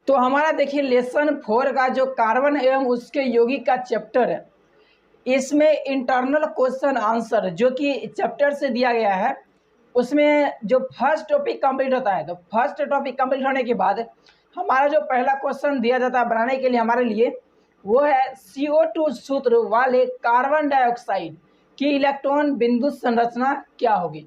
तो हमारा देखिए लेसन 4 का जो कार्बन एवं उसके यौगिक का चैप्टर है, इसमें इंटरनल क्वेश्चन आंसर जो कि चैप्टर से दिया गया है, उसमें जो फर्स्ट टॉपिक कंप्लीट होता है, तो फर्स्ट टॉपिक कंप्लीट होने के बाद हमारा जो पहला क्वेश्चन दिया जाता है बनाने के लिए हमारे लिए, वो है CO2 सूत्र वाले कार्बन डाइऑक्साइड की इलेक्ट्रॉन बिंदु संरचना क्या होगी।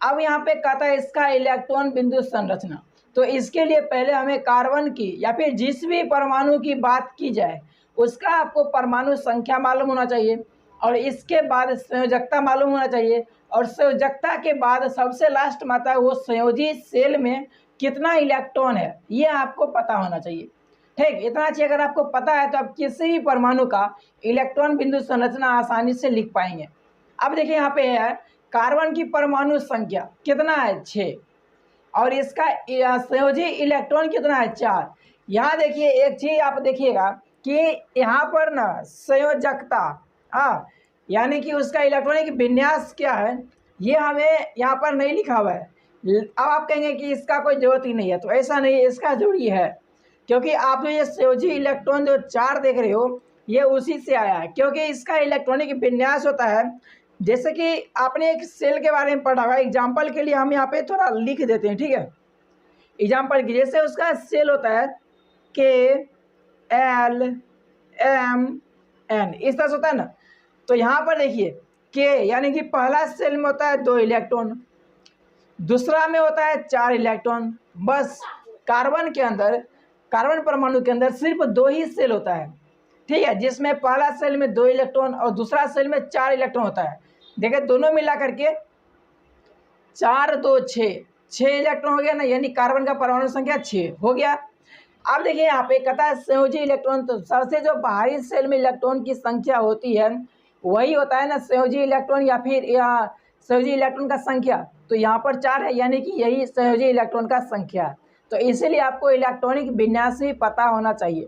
अब यहाँ पे कहता है इसका इलेक्ट्रॉन बिंदु संरचना, तो इसके लिए पहले हमें कार्बन की या फिर जिस भी परमाणु की बात की जाए उसका आपको परमाणु संख्या मालूम होना चाहिए, और इसके बाद संयोजकता मालूम होना चाहिए, और संयोजकता के बाद सबसे लास्ट में आता है वो संयोजी सेल में कितना इलेक्ट्रॉन है, ये आपको पता होना चाहिए। ठीक, इतना चाहिए। अगर आपको पता है तो आप किसी भी परमाणु का इलेक्ट्रॉन बिंदु संरचना आसानी से लिख पाएंगे। अब देखिए यहाँ पे है कार्बन की परमाणु संख्या कितना है 6, और इसका संयोजी इलेक्ट्रॉन कितना है 4। यहाँ देखिए एक चीज आप देखिएगा कि यहाँ पर ना संयोजकता, हाँ, यानी कि उसका इलेक्ट्रॉनिक विन्यास क्या है ये हमें यहाँ पर नहीं लिखा हुआ है। अब आप कहेंगे कि इसका कोई जरूरत ही नहीं है, तो ऐसा नहीं है, इसका जरूरी है, क्योंकि आप जो ये संयोजी इलेक्ट्रॉन जो 4 देख रहे हो ये उसी से आया है, क्योंकि इसका इलेक्ट्रॉनिक विन्यास होता है। जैसे कि आपने एक सेल के बारे में पढ़ा हुआ, एग्जाम्पल के लिए हम यहाँ पे थोड़ा लिख देते हैं, ठीक है। एग्जाम्पल की जैसे उसका सेल होता है KLMN, इस तरह से होता है ना। तो यहाँ पर देखिए के यानी कि पहला सेल में होता है 2 इलेक्ट्रॉन, दूसरा में होता है 4 इलेक्ट्रॉन। बस कार्बन के अंदर, कार्बन परमाणु के अंदर सिर्फ 2 ही सेल होता है, ठीक है, जिसमें पहला सेल में 2 इलेक्ट्रॉन और दूसरा सेल में 4 इलेक्ट्रॉन होता है। देखिए दोनों मिला करके 4 2 6 इलेक्ट्रॉन हो गया ना, यानी कार्बन का परमाणु संख्या 6 हो गया। अब देखिए यहाँ पे कहता है संयोजी इलेक्ट्रॉन, तो सबसे जो बाहरी सेल में इलेक्ट्रॉन की संख्या होती है वही होता है ना संयोजी इलेक्ट्रॉन, या फिर संयोजी इलेक्ट्रॉन का संख्या। तो यहाँ पर 4 है, यानी कि यही संयोजी इलेक्ट्रॉन का संख्या है। तो इसीलिए आपको इलेक्ट्रॉनिक विन्यास भी पता होना चाहिए।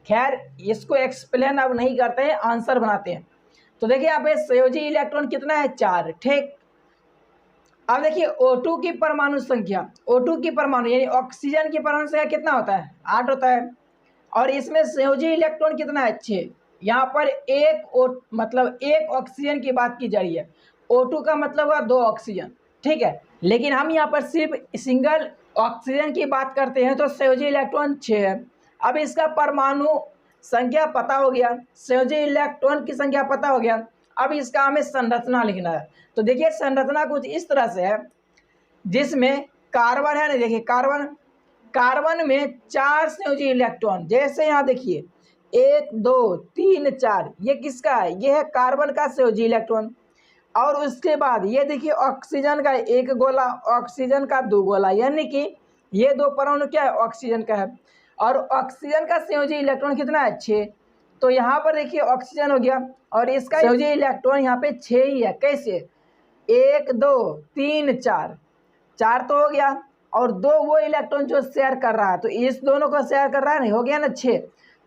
खैर इसको एक्सप्लेन अब नहीं करते हैं, आंसर बनाते हैं। तो देखिए यहाँ पे संयोजी इलेक्ट्रॉन कितना है 4, ठीक। अब देखिए O2 की परमाणु संख्या, O2 की परमाणु यानी ऑक्सीजन की परमाणु संख्या कितना होता है 8 होता है, और इसमें संयोजी इलेक्ट्रॉन कितना है 6। यहाँ पर मतलब एक ऑक्सीजन की बात की जा रही है, O2 का मतलब हुआ 2 ऑक्सीजन, ठीक है। लेकिन हम यहाँ पर सिर्फ सिंगल ऑक्सीजन की बात करते हैं, तो संयोजी इलेक्ट्रॉन 6 है। अब इसका परमाणु संख्या पता हो गया, संयोजी इलेक्ट्रॉन की संख्या पता हो गया, अब इसका हमें संरचना लिखना है। तो देखिए संरचना कुछ इस तरह से है, जिसमें कार्बन है ना, देखिए कार्बन में 4 संयोजी इलेक्ट्रॉन, जैसे यहाँ देखिए 1 2 3 4, ये किसका है, ये है कार्बन का संयोजी इलेक्ट्रॉन। और उसके बाद ये देखिए ऑक्सीजन का 1 गोला, ऑक्सीजन का 2 गोला, यानी कि ये 2 परमाणु क्या है ऑक्सीजन का है, और ऑक्सीजन का संयोजी इलेक्ट्रॉन कितना है 6। तो यहाँ पर देखिए ऑक्सीजन हो गया, और इसका संयोजी इलेक्ट्रॉन यहाँ पे 6 ही है। कैसे, 1 2 3 4, 4 तो हो गया, और 2 वो इलेक्ट्रॉन जो शेयर कर रहा है, तो इस दोनों को शेयर कर रहा है, नहीं हो गया ना 6।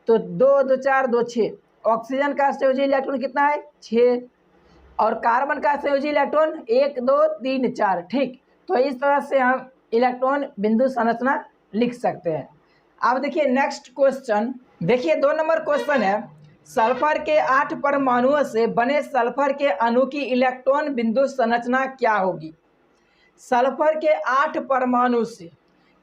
तो 2 2 4 2 6, ऑक्सीजन का संयोजी इलेक्ट्रॉन कितना है 6, और कार्बन का संयोजी इलेक्ट्रॉन 1 2 3 4, ठीक। तो इस तरह से हम इलेक्ट्रॉन बिंदु संरचना लिख सकते हैं। अब देखिए नेक्स्ट क्वेश्चन, देखिए 2 नंबर क्वेश्चन है, सल्फर के 8 परमाणुओं से बने सल्फर के अणु की इलेक्ट्रॉन बिंदु संरचना क्या होगी। सल्फर के 8 परमाणु से,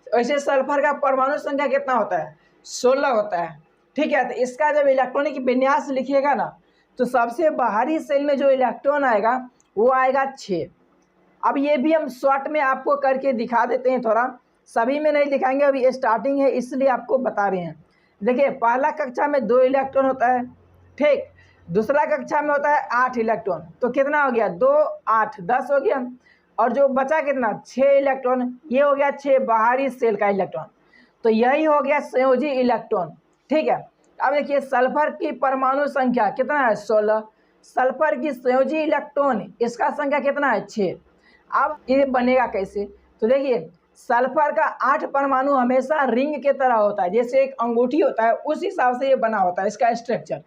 वैसे सल्फर का परमाणु संख्या कितना होता है 16 होता है, ठीक है। तो इसका जब इलेक्ट्रॉनिक विन्यास लिखिएगा ना, तो सबसे बाहरी सेल में जो इलेक्ट्रॉन आएगा वो आएगा 6। अब ये भी हम शॉर्ट में आपको करके दिखा देते हैं, थोड़ा सभी में नहीं दिखाएंगे, अभी स्टार्टिंग है इसलिए आपको बता रहे हैं। देखिए पहला कक्षा में 2 इलेक्ट्रॉन होता है, ठीक। दूसरा कक्षा में होता है 8 इलेक्ट्रॉन, तो कितना हो गया 2 8 10 हो गया, और जो बचा कितना 6 इलेक्ट्रॉन, ये हो गया 6 बाहरी सेल का इलेक्ट्रॉन। तो यही हो गया संयोजी इलेक्ट्रॉन, ठीक है। अब देखिए सल्फर की परमाणु संख्या कितना है 16, सल्फर की संयोजी इलेक्ट्रॉन इसका संख्या कितना है 6। अब ये बनेगा कैसे, तो देखिए सल्फर का 8 परमाणु हमेशा रिंग के तरह होता है, जैसे एक अंगूठी होता है उस हिसाब से ये बना होता है। इसका स्ट्रक्चर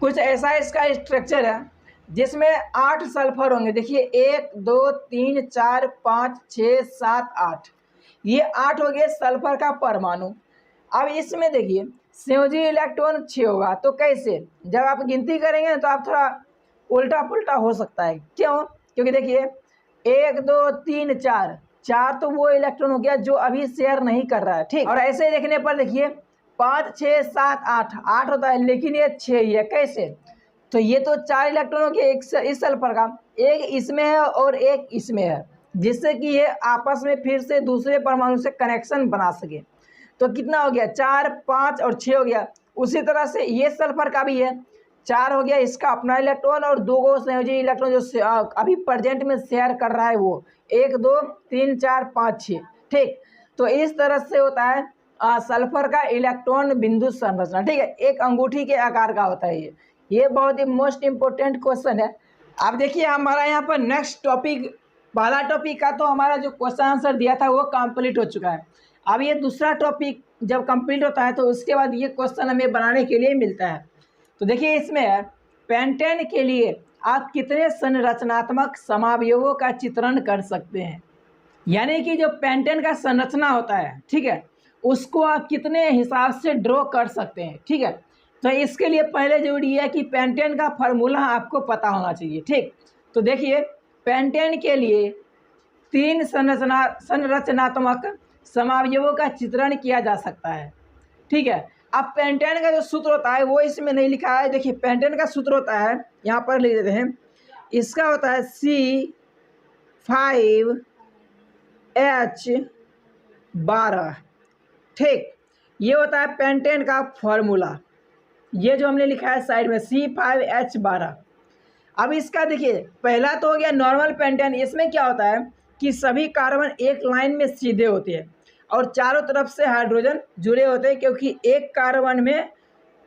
कुछ ऐसा इसका स्ट्रक्चर है, जिसमें 8 सल्फर होंगे। देखिए 1 2 3 4 5 6 7 8, ये 8 हो गए सल्फर का परमाणु। अब इसमें देखिए संयोजी इलेक्ट्रॉन 6 होगा, तो कैसे, जब आप गिनती करेंगे तो आप थोड़ा उल्टा पुल्टा हो सकता है। क्यों? क्योंकि देखिए 1 2 3 4, 4 तो वो इलेक्ट्रॉन हो गया जो अभी शेयर नहीं कर रहा है, ठीक। और ऐसे ही देखने पर देखिए 5 6 7 8, 8 होता है लेकिन ये 6 ही है। कैसे? तो ये तो 4 इलेक्ट्रॉन हो गया, एक इस सल्फर का, एक इसमें है और एक इसमें है, जिससे कि ये आपस में फिर से दूसरे परमाणु से कनेक्शन बना सके। तो कितना हो गया? 4 5 और 6 हो गया। उसी तरह से ये सल्फर का भी है, 4 हो गया इसका अपना इलेक्ट्रॉन और 2 गो संयोजी इलेक्ट्रॉन जो अभी प्रेजेंट में शेयर कर रहा है वो 1 2 3 4 5 6, ठीक। तो इस तरह से होता है सल्फर का इलेक्ट्रॉन बिंदु संरचना, ठीक है। एक अंगूठी के आकार का होता है ये बहुत ही मोस्ट इम्पोर्टेंट क्वेश्चन है। अब देखिए हमारा यहाँ पर नेक्स्ट टॉपिक, पहला टॉपिक का तो हमारा जो क्वेश्चन आंसर दिया था वो कंप्लीट हो चुका है। अब ये दूसरा टॉपिक जब कंप्लीट होता है तो उसके बाद ये क्वेश्चन हमें बनाने के लिए मिलता है। तो देखिए इसमें है पेंटेन के लिए आप कितने संरचनात्मक समावयवों का चित्रण कर सकते हैं, यानी कि जो पेंटेन का संरचना होता है, ठीक है, उसको आप कितने हिसाब से ड्रॉ कर सकते हैं, ठीक है। तो इसके लिए पहले जरूरी है कि पेंटेन का फार्मूला आपको पता होना चाहिए, ठीक। तो देखिए पेंटेन के लिए 3 संरचनात्मक समावयवों का चित्रण किया जा सकता है, ठीक है। अब पेंटेन का जो सूत्र होता है वो इसमें नहीं लिखा है। देखिए पेंटेन का सूत्र होता है, यहाँ पर लिख देते हैं, इसका होता है C5H12, ठीक। ये होता है पेंटेन का फॉर्मूला, ये जो हमने लिखा है साइड में C5H12। अब इसका देखिए पहला तो हो गया नॉर्मल पेंटेन। इसमें क्या होता है कि सभी कार्बन एक लाइन में सीधे होते हैं और चारों तरफ से हाइड्रोजन जुड़े होते हैं, क्योंकि एक कार्बन में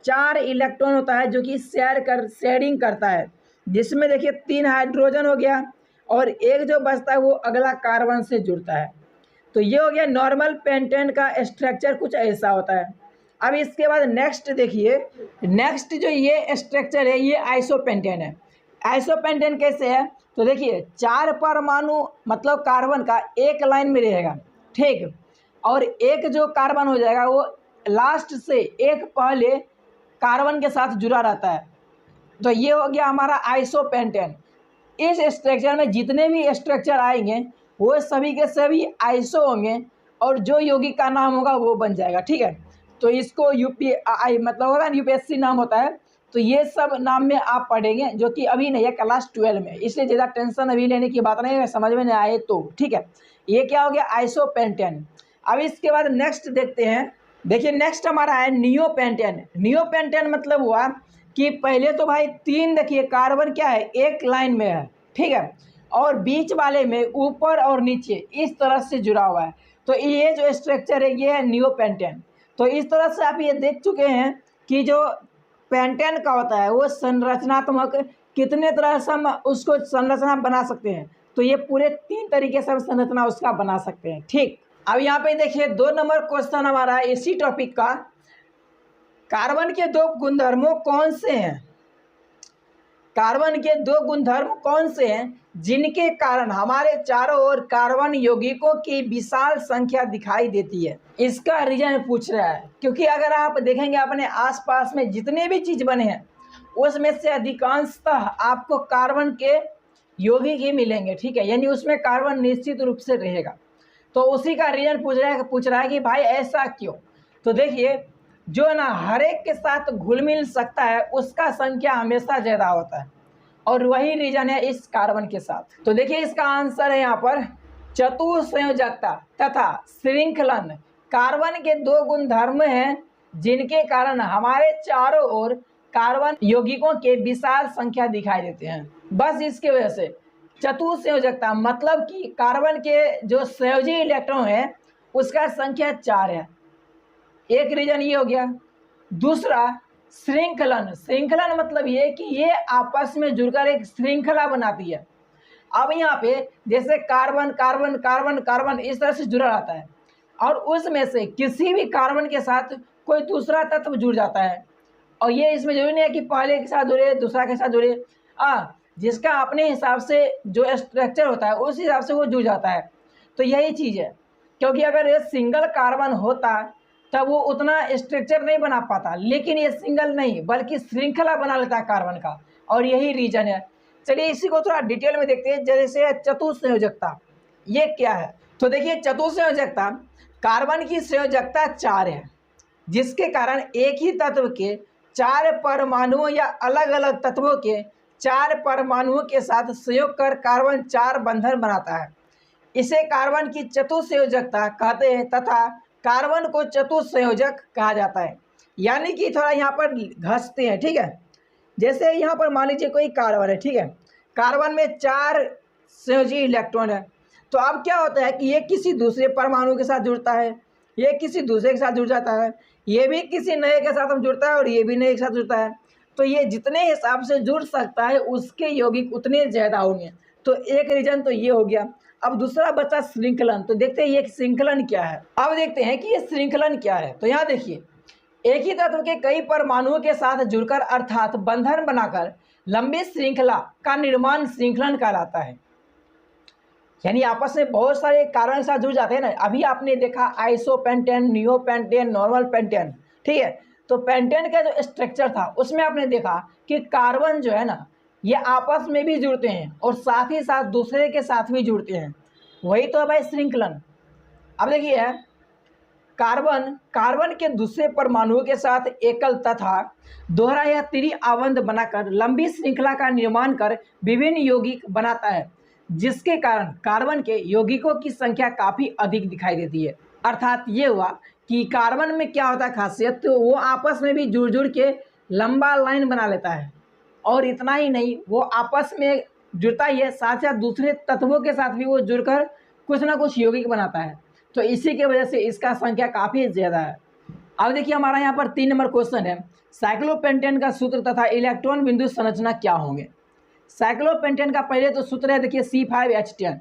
4 इलेक्ट्रॉन होता है जो कि शेयरिंग करता है, जिसमें देखिए 3 हाइड्रोजन हो गया और एक जो बचता है वो अगला कार्बन से जुड़ता है। तो ये हो गया नॉर्मल पेंटेन का स्ट्रक्चर, कुछ ऐसा होता है। अब इसके बाद नेक्स्ट देखिए, नेक्स्ट जो ये स्ट्रक्चर है ये आइसोपेंटेन है। आइसोपेंटेन कैसे है? तो देखिए 4 परमाणु मतलब कार्बन का एक लाइन में रहेगा, ठीक, और एक जो कार्बन हो जाएगा वो लास्ट से एक पहले कार्बन के साथ जुड़ा रहता है। तो ये हो गया हमारा आइसोपेंटेन। इस स्ट्रक्चर में जितने भी स्ट्रक्चर आएंगे वो सभी के सभी आइसो होंगे और जो यौगिक का नाम होगा वो बन जाएगा, ठीक है। तो इसको मतलब होगा यूपीएससी नाम होता है। तो ये सब नाम में आप पढ़ेंगे, जो कि अभी नहीं है, क्लास 12 में, इसलिए ज़्यादा टेंशन अभी लेने की बात नहीं है, समझ में नहीं आए तो, ठीक है। ये क्या हो गया? आइसोपेंटेन। अब इसके बाद नेक्स्ट देखते हैं। देखिए नेक्स्ट हमारा है नियोपेंटेन। नियोपेंटेन मतलब हुआ कि पहले तो भाई 3 देखिए कार्बन क्या है एक लाइन में है, ठीक है, और बीच वाले में ऊपर और नीचे इस तरह से जुड़ा हुआ है। तो ये जो स्ट्रक्चर है ये है नियोपेंटेन। तो इस तरह से आप ये देख चुके हैं कि जो पेंटेन का होता है वो संरचनात्मक कितने तरह से हम उसको संरचना बना सकते हैं। तो ये पूरे 3 तरीके से हम संरचना उसका बना सकते हैं, ठीक। अब यहाँ पे देखिए 2 नंबर क्वेश्चन हमारा है इसी टॉपिक का। कार्बन के 2 गुणधर्मों कौन से हैं? कार्बन के 2 गुणधर्म कौन से हैं जिनके कारण हमारे चारों ओर कार्बन यौगिकों की विशाल संख्या दिखाई देती है? इसका रीजन पूछ रहा है, क्योंकि अगर आप देखेंगे अपने आसपास में जितने भी चीज बने हैं उसमें से अधिकांशतः आपको कार्बन के यौगिक ही मिलेंगे, ठीक है, यानी उसमें कार्बन निश्चित रूप से रहेगा। तो उसी का रीजन पूछ रहा है कि भाई ऐसा क्यों? तो देखिए जो ना हर एक के साथ घुल मिल सकता है उसका संख्या हमेशा ज़्यादा होता है, और वही रीजन है इस कार्बन के साथ। तो देखिए इसका आंसर है यहाँ पर चतुसंयोजकता तथा श्रृंखलन कार्बन के 2 गुणधर्म हैं जिनके कारण हमारे चारों ओर कार्बन यौगिकों के विशाल संख्या दिखाई देते हैं। बस इसके वजह से चतुसंयोजकता मतलब कि कार्बन के जो संयोजी इलेक्ट्रॉन है उसका संख्या 4 है, एक रीजन ये हो गया। दूसरा श्रृंखलन, श्रृंखलन मतलब ये कि ये आपस में जुड़कर एक श्रृंखला बनाती है। अब यहाँ पे जैसे कार्बन कार्बन कार्बन कार्बन इस तरह से जुड़ा रहता है और उसमें से किसी भी कार्बन के साथ कोई दूसरा तत्व जुड़ जाता है, और ये इसमें जरूरी नहीं है कि पहले के साथ जुड़े दूसरा के साथ जुड़े, जिसका अपने हिसाब से जो स्ट्रक्चर होता है उस हिसाब से वो जुड़ जाता है। तो यही चीज़ है, क्योंकि अगर ये सिंगल कार्बन होता तब वो उतना स्ट्रक्चर नहीं बना पाता, लेकिन ये सिंगल नहीं बल्कि श्रृंखला बना लेता है कार्बन का, और यही रीजन है। चलिए इसी को थोड़ा डिटेल में देखते हैं। जैसे चतुसंयोजकता, ये क्या है? तो देखिए चतुसंयोजकता, कार्बन की संयोजकता 4 है, जिसके कारण एक ही तत्व के 4 परमाणुओं या अलग अलग तत्वों के 4 परमाणुओं के साथ संयोग कर कार्बन 4 बंधन बनाता है। इसे कार्बन की चतुसंयोजकता कहते हैं तथा कार्बन को चतुसंयोजक कहा जाता है। यानी कि थोड़ा यहाँ पर घसते हैं, ठीक है। जैसे यहाँ पर मान लीजिए कोई कार्बन है, ठीक है, कार्बन में 4 संयोजी इलेक्ट्रॉन है। तो अब क्या होता है कि ये किसी दूसरे परमाणु के साथ जुड़ता है, ये किसी दूसरे के साथ जुड़ जाता है, ये भी किसी नए के साथ जुड़ता है और ये भी नए के साथ जुड़ता है। तो ये जितने हिसाब से जुड़ सकता है उसके यौगिक उतने ज़्यादा होंगे। तो एक रीजन तो ये हो गया। अब दूसरा बचा श्रृंखलन। तो देखते हैं ये श्रृंखलन क्या है। अब देखते हैं कि ये श्रृंखलन क्या है। तो यहाँ देखिए, एक ही तत्व के कई परमाणुओं के साथ जुड़कर अर्थात बंधन बनाकर लंबी श्रृंखला का निर्माण श्रृंखलन कहलाता है। यानी आपस में बहुत सारे कार्बन के साथ जुड़ जाते हैं ना। अभी आपने देखा आइसोपेंटेन, नियोपेंटेन, नॉर्मल पेंटेन, ठीक है। तो पेंटेन का जो स्ट्रक्चर था उसमें आपने देखा कि कार्बन जो है ना, ये आपस में भी जुड़ते हैं और साथ ही साथ दूसरे के साथ भी जुड़ते हैं। वही तो है भाई श्रृंखलन। अब देखिए, कार्बन के दूसरे परमाणुओं के साथ एकल तथा दोहरा या त्रि आबंध बनाकर लंबी श्रृंखला का निर्माण कर विभिन्न यौगिक बनाता है, जिसके कारण कार्बन के यौगिकों की संख्या काफ़ी अधिक दिखाई देती है। अर्थात ये हुआ कि कार्बन में क्या होता है खासियत, तो वो आपस में भी जुड़ जुड़ के लंबा लाइन बना लेता है। और इतना ही नहीं, वो आपस में जुड़ता ही है, साथ साथ दूसरे तत्वों के साथ भी वो जुड़कर कुछ ना कुछ यौगिक बनाता है। तो इसी की वजह से इसका संख्या काफ़ी ज़्यादा है। अब देखिए हमारा यहाँ पर 3 नंबर क्वेश्चन है, साइक्लोपेंटेन का सूत्र तथा इलेक्ट्रॉन बिंदु संरचना क्या होंगे। साइक्लोपेंटेन का पहले तो सूत्र है देखिए C5H10,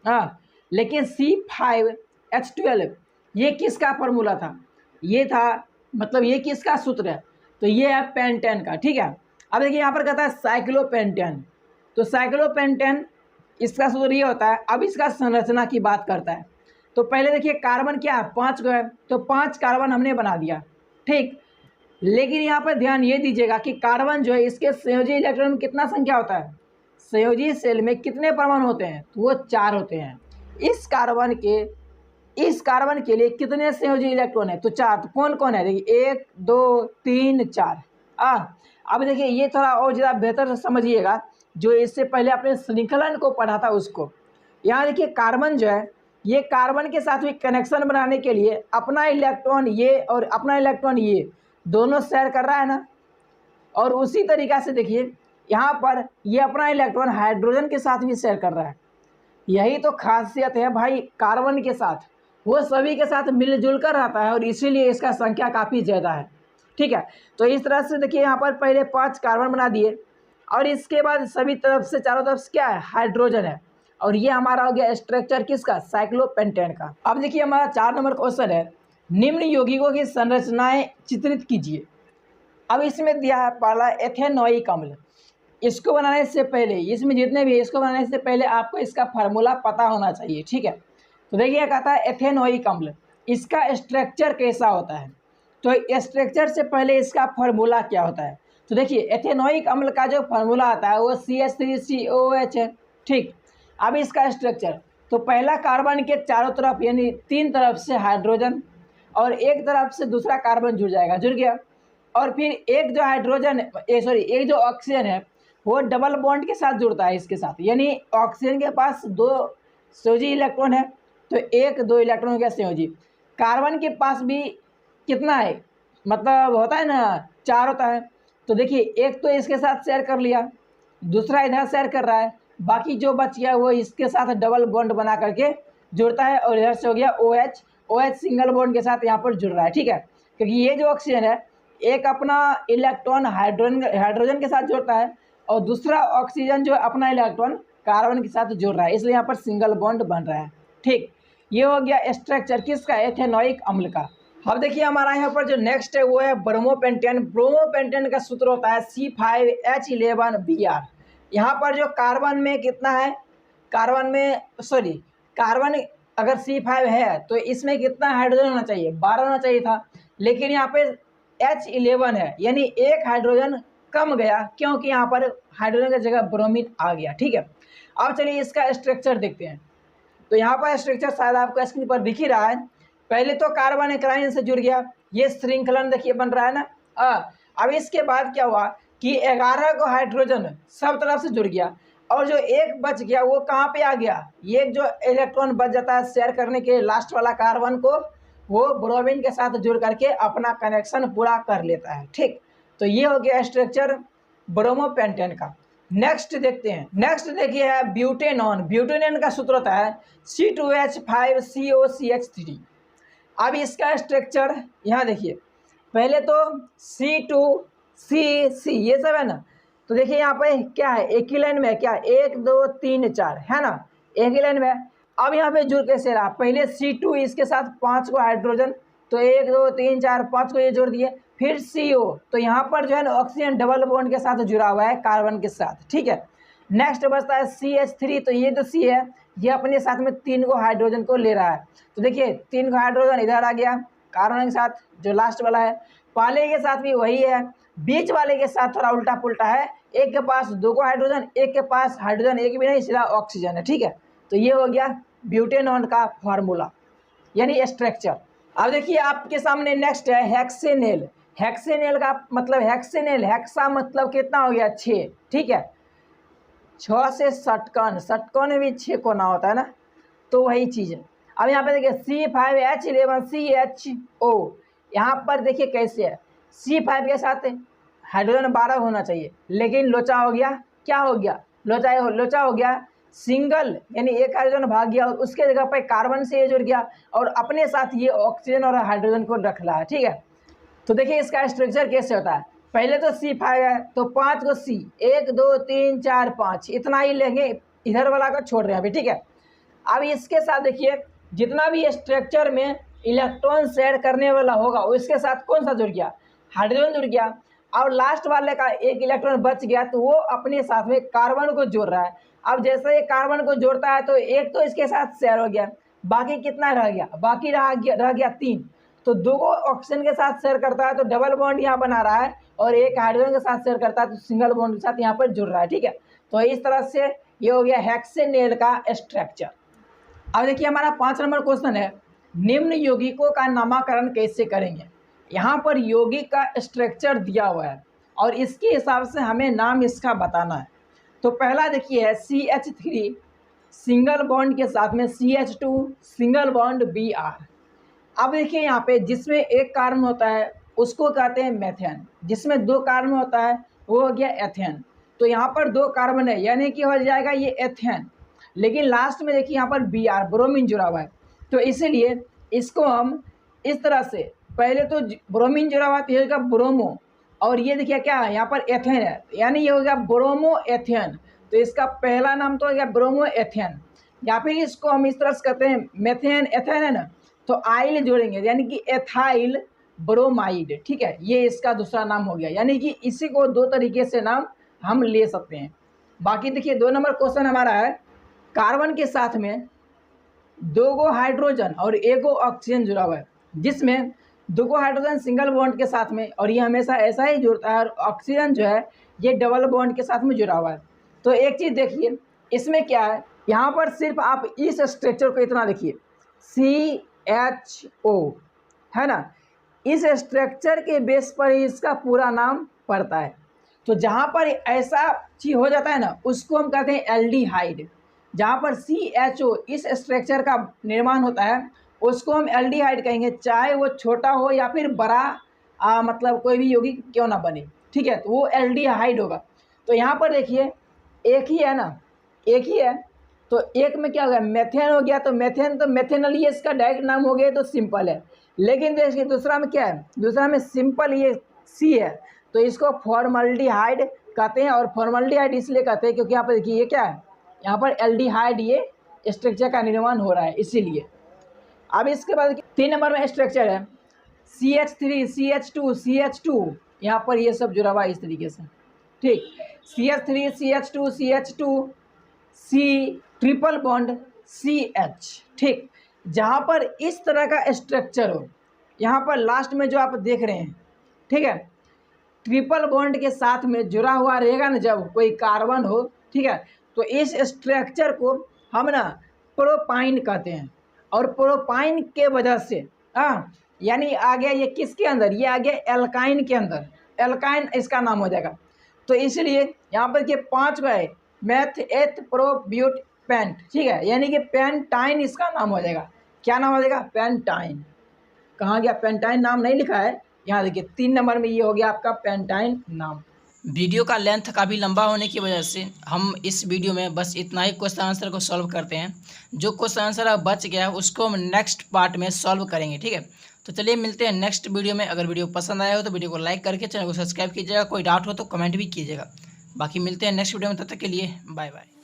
हाँ, लेकिन C5H12 ये किसका फॉर्मूला था? ये था, मतलब ये किसका सूत्र है? तो ये है पेंटेन का, ठीक है। अब देखिए यहाँ पर कहता है साइक्लोपेंटेन, तो साइक्लोपेंटेन इसका सूत्र ये होता है। अब इसका संरचना की बात करता है। तो पहले देखिए कार्बन क्या है, 5 को है, तो 5 कार्बन हमने बना दिया, ठीक। लेकिन यहाँ पर ध्यान ये दीजिएगा कि कार्बन जो है इसके संयोजी इलेक्ट्रॉन में कितना संख्या होता है, संयोजी सेल में कितने परमाणु होते हैं, तो वो 4 होते हैं। इस कार्बन के लिए कितने संयोजी इलेक्ट्रॉन है, तो 4। तो कौन कौन है, देखिए 1 2 3 4। अब देखिए ये थोड़ा और ज़्यादा बेहतर से समझिएगा, जो इससे पहले अपने श्रृंखलन को पढ़ा था उसको। यहाँ देखिए कार्बन जो है, ये कार्बन के साथ भी कनेक्शन बनाने के लिए अपना इलेक्ट्रॉन ये और अपना इलेक्ट्रॉन ये दोनों शेयर कर रहा है ना। और उसी तरीक़ा से देखिए यहाँ पर ये अपना इलेक्ट्रॉन हाइड्रोजन के साथ भी शेयर कर रहा है। यही तो खासियत है भाई कार्बन के साथ, वो सभी के साथ मिलजुल कर रहता है और इसीलिए इसका संख्या काफ़ी ज़्यादा है, ठीक है। तो इस तरह से देखिए यहाँ पर पहले 5 कार्बन बना दिए और इसके बाद सभी तरफ से चारों तरफ से क्या है, हाइड्रोजन है। और ये हमारा हो गया स्ट्रक्चर किसका, साइक्लोपेंटेन का। अब देखिए हमारा 4 नंबर क्वेश्चन है, निम्न यौगिकों की संरचनाएं चित्रित कीजिए। अब इसमें दिया है पहला एथेनोइक अम्ल। इसको बनाने से पहले, इसमें जितने भी इसको बनाने से पहले आपको इसका फार्मूला पता होना चाहिए, ठीक है। तो देखिए कहता है एथेनोइक अम्ल, इसका स्ट्रक्चर कैसा होता है। तो स्ट्रक्चर से पहले इसका फार्मूला क्या होता है, तो देखिए एथेनोइक अम्ल का जो फार्मूला आता है वो CH3COOH है, ठीक। अब इसका स्ट्रक्चर, तो पहला कार्बन के चारों तरफ यानी 3 तरफ से हाइड्रोजन और एक तरफ से दूसरा कार्बन जुड़ जाएगा, जुड़ गया। और फिर एक जो हाइड्रोजन एक जो ऑक्सीजन है वो डबल बॉन्ड के साथ जुड़ता है इसके साथ, यानी ऑक्सीजन के पास 2 संयोजी इलेक्ट्रॉन है तो 1 2 इलेक्ट्रॉन हो गया संयोजी। कार्बन के पास भी कितना है, मतलब होता है ना 4 होता है। तो देखिए एक तो इसके साथ शेयर कर लिया, दूसरा इधर शेयर कर रहा है, बाकी जो बच गया वो इसके साथ डबल बॉन्ड बना करके जुड़ता है और इधर से हो गया OH सिंगल बॉन्ड के साथ यहाँ पर जुड़ रहा है, ठीक है। क्योंकि ये जो ऑक्सीजन है एक अपना इलेक्ट्रॉन हाइड्रोजन के साथ जोड़ता है और दूसरा ऑक्सीजन जो अपना इलेक्ट्रॉन कार्बन के साथ जुड़ रहा है, इसलिए यहाँ पर सिंगल बॉन्ड बन रहा है, ठीक। ये हो गया स्ट्रक्चर किसका, एथेनोइक अम्ल का। अब देखिए हमारा यहाँ पर जो नेक्स्ट है वो है ब्रोमोपेंटेन। ब्रोमोपेंटेन का सूत्र होता है C5H11Br। यहाँ पर जो कार्बन में कितना है, कार्बन अगर C5 है तो इसमें कितना हाइड्रोजन होना चाहिए, 12 होना चाहिए था, लेकिन यहाँ पे H11 है, यानी एक हाइड्रोजन कम गया क्योंकि यहाँ पर हाइड्रोजन की जगह ब्रोमीन आ गया। ठीक है, अब चलिए इसका स्ट्रक्चर देखते हैं। तो यहाँ पर स्ट्रक्चर शायद आपको स्क्रीन पर दिख ही रहा है। पहले तो कार्बन एक से जुड़ गया, ये श्रृंखलन देखिए बन रहा है ना। अब इसके बाद क्या हुआ कि 11 को हाइड्रोजन सब तरफ से जुड़ गया, और जो एक बच गया वो कहाँ पे आ गया, ये जो इलेक्ट्रॉन बच जाता है शेयर करने के लास्ट वाला कार्बन को, वो ब्रोमीन के साथ जुड़ करके अपना कनेक्शन पूरा कर लेता है। ठीक, तो ये हो गया स्ट्रक्चर ब्रोमोपेंटेन का। नेक्स्ट देखते हैं, नेक्स्ट देखिए है ब्यूटेनॉन। ब्यूटेनॉन का सूत्र होता है C2H5COCH3। अब इसका स्ट्रक्चर यहाँ देखिए, पहले तो C2CC ये सब है ना, तो देखिए यहाँ पे क्या है, एक ही लाइन में क्या, 1 2 3 4 है ना, एक ही लाइन में। अब यहाँ पे जुड़ कैसे रहा, पहले C2 इसके साथ 5 को हाइड्रोजन, तो 1 2 3 4 5 को ये जोड़ दिए, फिर CO, तो यहाँ पर जो है ना ऑक्सीजन डबल बॉन्ड के साथ जुड़ा हुआ है कार्बन के साथ। ठीक है, नेक्स्ट बचता है CH3, तो ये जो C है ये अपने साथ में 3 को हाइड्रोजन को ले रहा है, तो देखिए 3 को हाइड्रोजन इधर आ गया कार्बन के साथ, जो लास्ट वाला है पहले के साथ भी वही है, बीच वाले के साथ थोड़ा उल्टा पुल्टा है, एक के पास 2 को हाइड्रोजन, एक के पास हाइड्रोजन एक भी नहीं, सीधा ऑक्सीजन है। ठीक है, तो ये हो गया ब्यूटेनॉन का फार्मूला यानी स्ट्रक्चर। अब देखिए आपके सामने नेक्स्ट है हेक्सेनेल। हेक्सेनेल का मतलब हेक्सेनेल, हेक्सा मतलब कितना हो गया, 6। ठीक है, 6 से षटकोण, षटकोण में भी 6 कोना होता है ना, तो वही चीज़ है। अब यहाँ पे देखिए C5H11CHO, यहाँ पर देखिए कैसे है, C5 के साथ हाइड्रोजन 12 होना चाहिए, लेकिन लोचा हो गया, क्या हो गया, लोचा हो गया सिंगल, यानी एक हाइड्रोजन भाग गया और उसके जगह पर कार्बन से ये जुड़ गया और अपने साथ ये ऑक्सीजन और हाइड्रोजन को रख रहा है। ठीक है, तो देखिए इसका स्ट्रक्चर कैसे होता है, पहले तो C5 है तो 5 को C, 1 2 3 4 5 इतना ही लेंगे, इधर वाला को छोड़ रहे हैं अभी। ठीक है, अब इसके साथ देखिए जितना भी स्ट्रक्चर में इलेक्ट्रॉन शेयर करने वाला होगा उसके साथ कौन सा जुड़ गया, हाइड्रोजन जुड़ गया, और लास्ट वाले का एक इलेक्ट्रॉन बच गया तो वो अपने साथ में कार्बन को जोड़ रहा है। अब जैसे ये कार्बन को जोड़ता है तो एक तो इसके साथ शेयर हो गया, बाकी कितना रह गया, बाकी रह गया 3, तो 2 को ऑक्सीजन के साथ शेयर करता है तो डबल बॉन्ड यहाँ बना रहा है, और एक हाइड्रोजन के साथ शेयर करता है तो सिंगल बॉन्ड के साथ यहाँ पर जुड़ रहा है। ठीक है, तो इस तरह से ये हो गया हेक्सेनेल का स्ट्रक्चर। अब देखिए हमारा 5 नंबर क्वेश्चन है, निम्न यौगिकों का नामकरण कैसे करेंगे। यहाँ पर यौगिक का स्ट्रक्चर दिया हुआ है और इसके हिसाब से हमें नाम इसका बताना है। तो पहला देखिए है CH3 सिंगल बॉन्ड के साथ में CH2 सिंगल बॉन्ड Br। अब देखिए यहाँ पे जिसमें एक कार्बन होता है उसको कहते हैं मेथेन, जिसमें 2 कार्बन होता है वो हो गया एथेन। तो यहाँ पर 2 कार्बन है यानी कि हो जाएगा ये एथेन, लेकिन लास्ट में देखिए यहाँ पर Br ब्रोमीन जुड़ा हुआ है, तो इसीलिए इसको हम इस तरह से, पहले तो ब्रोमीन जुड़ा हुआ है तो ये होगा ब्रोमो, और ये देखिए क्या है यहाँ पर एथेन है, यानी ये हो गया ब्रोमो एथेन, तो इसका पहला नाम तो हो गया ब्रोमो एथेन। या फिर इसको हम इस तरह से कहते हैं मेथेन एथेन है ना, तो आइल जोड़ेंगे यानी कि एथाइल ब्रोमाइड। ठीक है, ये इसका दूसरा नाम हो गया, यानी कि इसी को 2 तरीके से नाम हम ले सकते हैं। बाकी देखिए 2 नंबर क्वेश्चन हमारा है, कार्बन के साथ में 2 को हाइड्रोजन और 1 को ऑक्सीजन जुड़ा हुआ है, जिसमें 2 को हाइड्रोजन सिंगल बॉन्ड के साथ में, और ये हमेशा ऐसा ही जुड़ता है, और ऑक्सीजन जो है ये डबल बॉन्ड के साथ में जुड़ा हुआ है। तो एक चीज़ देखिए इसमें क्या है, यहाँ पर सिर्फ आप इस स्ट्रक्चर को इतना देखिए CHO है ना, इस स्ट्रक्चर के बेस पर ही इसका पूरा नाम पड़ता है। तो जहाँ पर ऐसा चीज़ हो जाता है ना उसको हम कहते हैं एल्डिहाइड। जहाँ पर CHO इस स्ट्रक्चर का निर्माण होता है उसको हम एल्डिहाइड कहेंगे, चाहे वो छोटा हो या फिर बड़ा मतलब कोई भी यौगिक क्यों ना बने। ठीक है, तो वो एल्डिहाइड होगा। तो यहाँ पर देखिए एक ही है ना, एक ही है, तो एक में क्या हो गया, मेथेन हो गया, तो मेथेन तो मेथेनल ये इसका डायरेक्ट नाम हो गया तो सिंपल है। लेकिन देखिए दूसरा में क्या है, दूसरा में सिंपल ये C है, तो इसको फॉर्मल्डिहाइड कहते हैं, और फॉर्मल्डिहाइड इसलिए कहते हैं क्योंकि यहाँ पर देखिए ये क्या है, यहाँ पर एल्डिहाइड ये स्ट्रक्चर का निर्माण हो रहा है इसीलिए। अब इसके बाद 3 नंबर में स्ट्रक्चर है CH3 CH2 CH2, यहाँ पर ये सब जुड़ा हुआ है इस तरीके से। ठीक, CH3 CH2 CH2 C triple bond CH। ठीक, जहाँ पर इस तरह का स्ट्रक्चर हो, यहाँ पर लास्ट में जो आप देख रहे हैं, ठीक है, ट्रिपल बॉन्ड के साथ में जुड़ा हुआ रहेगा ना जब कोई कार्बन हो, ठीक है, तो इस स्ट्रक्चर को हम ना प्रोपाइन कहते हैं। और प्रोपाइन के वजह से यानी आ गया ये किसके अंदर, ये आ गया एल्काइन के अंदर, एल्काइन इसका नाम हो जाएगा। तो इसलिए यहाँ पर के 5 गए मैथ एथ प्रो ब्यूट पेंट, ठीक है, यानी कि पेंटाइन इसका नाम हो जाएगा। क्या नाम हो जाएगा, पेंटाइन। कहाँ गया पेंटाइन, नाम नहीं लिखा है, यहाँ देखिए 3 नंबर में ये हो गया आपका पेंटाइन नाम। वीडियो का लेंथ काफ़ी लंबा होने की वजह से हम इस वीडियो में बस इतना ही क्वेश्चन आंसर को सॉल्व करते हैं। जो क्वेश्चन आंसर अब बच गया उसको हम नेक्स्ट पार्ट में सॉल्व करेंगे, ठीक है। तो चलिए मिलते हैं नेक्स्ट वीडियो में। अगर वीडियो पसंद आया हो तो वीडियो को लाइक करके चैनल को सब्सक्राइब कीजिएगा, कोई डाउट हो तो कमेंट भी कीजिएगा। बाकी मिलते हैं नेक्स्ट वीडियो में, तब तक के लिए बाय बाय।